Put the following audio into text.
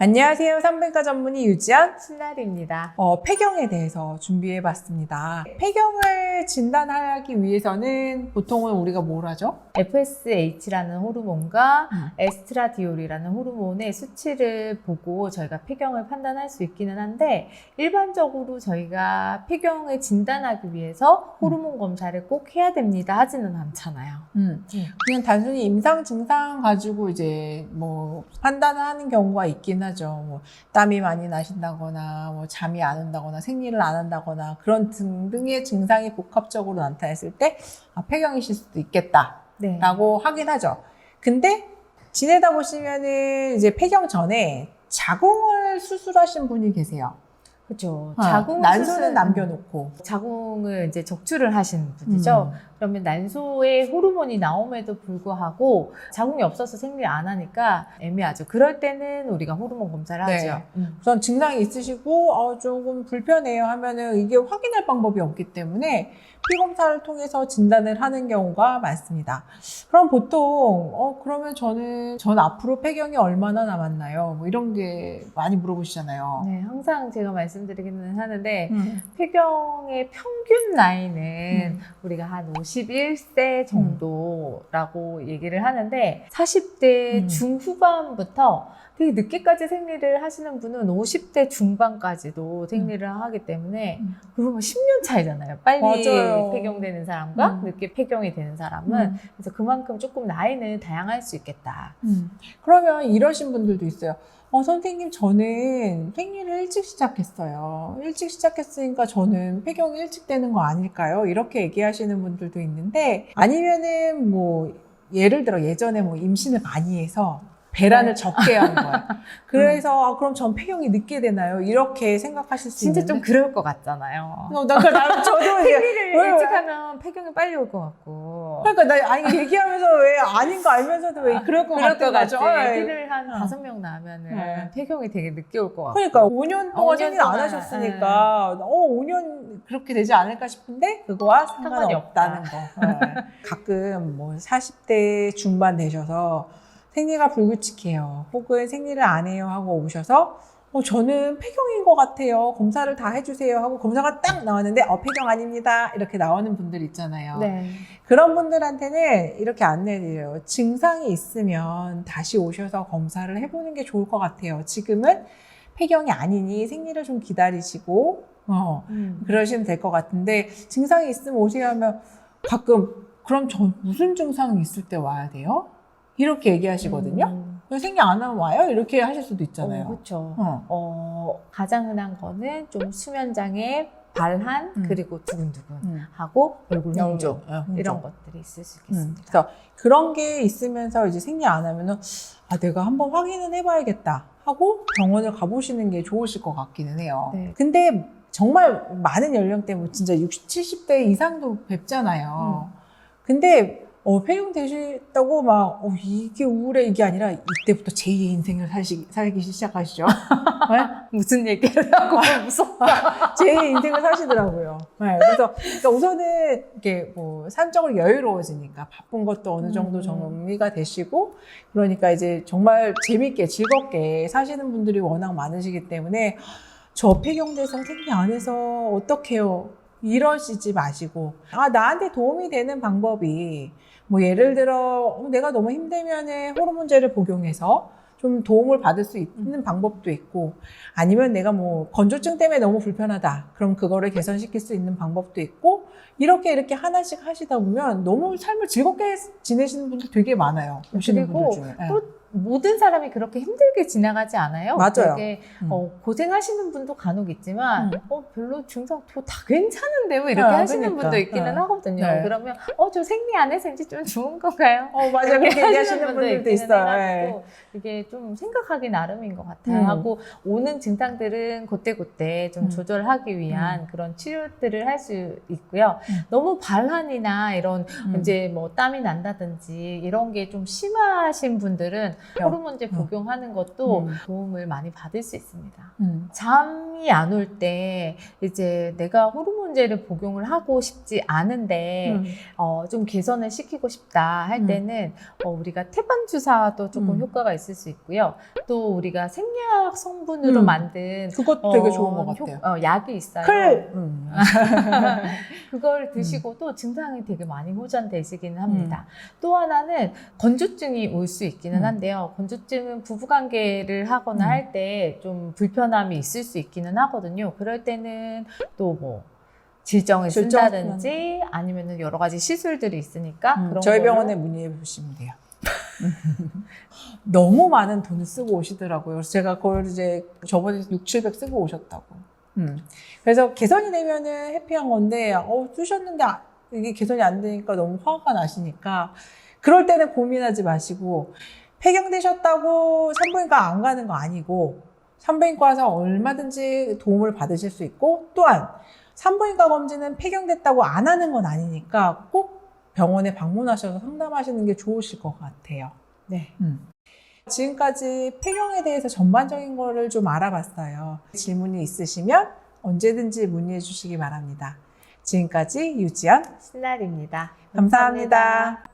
안녕하세요. 산부인과 전문의 유지연 신날입니다. 폐경에 대해서 준비해봤습니다. 폐경을 진단하기 위해서는 보통은 우리가 뭘 하죠? FSH라는 호르몬과 에스트라디올이라는 호르몬의 수치를 보고 저희가 폐경을 판단할 수 있기는 한데, 일반적으로 저희가 폐경을 진단하기 위해서 호르몬 검사를 꼭 해야 됩니다 하지는 않잖아요. 그냥 단순히 임상 증상 가지고 이제 뭐 판단하는 경우가 있긴 하죠. 뭐 땀이 많이 나신다거나, 뭐 잠이 안 온다거나, 생리를 안 한다거나 그런 등등의 증상이 복합적으로 나타났을 때 폐경이실 수도 있겠다. 네. 라고 하긴 하죠. 근데 지내다 보시면은 이제 폐경 전에 자궁을 수술하신 분이 계세요. 그렇죠. 난소는 남겨놓고. 자궁을 이제 적출을 하신 분이죠. 그러면 난소에 호르몬이 나옴에도 불구하고 자궁이 없어서 생리를 안 하니까 애매하죠. 그럴 때는 우리가 호르몬 검사를 하죠. 우선 증상이 있으시고 조금 불편해요 하면은 이게 확인할 방법이 없기 때문에 피검사를 통해서 진단을 하는 경우가 많습니다. 그럼 보통 그러면 전 앞으로 폐경이 얼마나 남았나요? 뭐 이런 게 많이 물어보시잖아요. 네, 항상 제가 말씀드리기는 하는데 폐경의 평균 나이는 우리가 한 51세 정도라고 얘기를 하는데, 40대 중후반부터 되게 늦게까지 생리를 하시는 분은 50대 중반까지도 생리를 하기 때문에, 그러면 10년 차이잖아요. 빨리 맞아요. 폐경되는 사람과 늦게 폐경이 되는 사람은. 그래서 그만큼 조금 나이는 다양할 수 있겠다. 그러면 이러신 분들도 있어요. 선생님, 저는 생리를 일찍 시작했어요. 일찍 시작했으니까 저는 폐경이 일찍 되는 거 아닐까요? 이렇게 얘기하시는 분들도 있는데, 아니면은 뭐 예를 들어 예전에 뭐 임신을 많이 해서 배란을 적게 한 거예요. 그래서 그럼 전 폐경이 늦게 되나요? 이렇게 생각하실 수 진짜 있는데, 좀 그럴 것 같잖아요. 저도 생리를 왜? 일찍 하면 폐경이 빨리 올 것 같고. 그러니까 아니 얘기하면서 왜 아닌 거 알면서도 왜 그럴 것 같은 거죠? 애기를 한 5명 낳으면은 폐경이 되게 늦게 올 것 같고. 그러니까 5년 동안 5년 생리를 안 동안, 하셨으니까 5년 그렇게 되지 않을까 싶은데 그거와 상관이 상관이 없다는 거. 가끔 뭐 40대 중반 되셔서 생리가 불규칙해요. 혹은 생리를 안 해요 하고 오셔서 저는 폐경인 것 같아요. 검사를 다 해주세요 하고 검사가 딱 나왔는데 폐경 아닙니다. 이렇게 나오는 분들 있잖아요. 네. 그런 분들한테는 이렇게 안내드려요. 증상이 있으면 다시 오셔서 검사를 해보는 게 좋을 것 같아요. 지금은 폐경이 아니니 생리를 좀 기다리시고 그러시면 될 것 같은데, 증상이 있으면 오세요 하면 가끔 그럼 저 무슨 증상이 있을 때 와야 돼요? 이렇게 얘기하시거든요. 생리 안 하면 와요? 이렇게 하실 수도 있잖아요. 그렇죠. 가장 흔한 거는 좀 수면장애, 발한, 그리고 두근두근 하고 얼굴 홍조, 이런 것들이 있을 수 있겠습니다. 그래서 그런 게 있으면서 이제 생리 안 하면은 내가 한번 확인은 해봐야겠다 하고 병원을 가보시는 게 좋으실 것 같기는 해요. 네. 근데 정말 많은 연령대 뭐 진짜 60, 70대 이상도 뵙잖아요. 근데 폐경 되셨다고 막 이게 우울해 이게 아니라 이때부터 제2의 인생을 살기 시작하시죠. 네? 무슨 얘기를 하고 무섭다. 제2의 인생을 사시더라고요. 네, 그러니까 우선은 이렇게 뭐 산적으로 여유로워지니까 바쁜 것도 어느 정도 정리가 되시고, 그러니까 이제 정말 재밌게 즐겁게 사시는 분들이 워낙 많으시기 때문에 저 폐경돼서 생리 안 해서 어떡해요? 이러시지 마시고, 나한테 도움이 되는 방법이 뭐 예를 들어 내가 너무 힘들면은 호르몬제를 복용해서 좀 도움을 받을 수 있는 방법도 있고, 아니면 내가 뭐 건조증 때문에 너무 불편하다 그럼 그거를 개선시킬 수 있는 방법도 있고, 이렇게 하나씩 하시다 보면 너무 삶을 즐겁게 지내시는 분들 되게 많아요. 오시는 그리고 분들 중에. 또 모든 사람이 그렇게 힘들게 지나가지 않아요. 맞아요. 되게 고생하시는 분도 간혹 있지만 별로 증상 다 괜찮은데요 이렇게 하시는 그러니까. 분도 있기는 하거든요. 네. 그러면 저 생리 안 해서 이제 좀 좋은 건가요? 맞아요. 그렇게 얘기하시는 분들도 있기는 있어요. 해가지고 이게 좀 생각하기 나름인 것 같아요. 하고 오는 증상들은 그때그때 좀 조절하기 위한 그런 치료들을 할 수 있고요. 너무 발한이나 이런 이제 뭐 땀이 난다든지 이런 게 좀 심하신 분들은 호르몬제 복용하는 것도 도움을 많이 받을 수 있습니다. 음. 잠이 안 올 때 이제 내가 호르몬제를 복용을 하고 싶지 않은데 좀 개선을 시키고 싶다 할 때는 우리가 태반 주사도 조금 효과가 있을 수 있고요. 또 우리가 생약 성분으로 만든 그것도 되게 좋은 것 같아요. 약이 있어요. 그걸 드시고도 증상이 되게 많이 호전되시기는 합니다. 또 하나는 건조증이 올 수 있기는 한데요. 건조증은 부부관계를 하거나 할 때 좀 불편함이 있을 수 있기는 하거든요. 그럴 때는 또 뭐 질정을 쓴다든지 아니면 여러 가지 시술들이 있으니까 그런 저희 걸로. 병원에 문의해 보시면 돼요. 너무 많은 돈을 쓰고 오시더라고요. 그래서 제가 그걸 이제 저번에 600-700 쓰고 오셨다고. 그래서 개선이 되면은 해피한 건데, 쓰셨는데 이게 개선이 안 되니까 너무 화가 나시니까, 그럴 때는 고민하지 마시고, 폐경되셨다고 산부인과 안 가는 거 아니고, 산부인과 와서 얼마든지 도움을 받으실 수 있고, 또한 산부인과 검진은 폐경됐다고 안 하는 건 아니니까 꼭 병원에 방문하셔서 상담하시는 게 좋으실 것 같아요. 네. 지금까지 폐경에 대해서 전반적인 거를 좀 알아봤어요. 질문이 있으시면 언제든지 문의해 주시기 바랍니다. 지금까지 유지연 신날입니다. 감사합니다.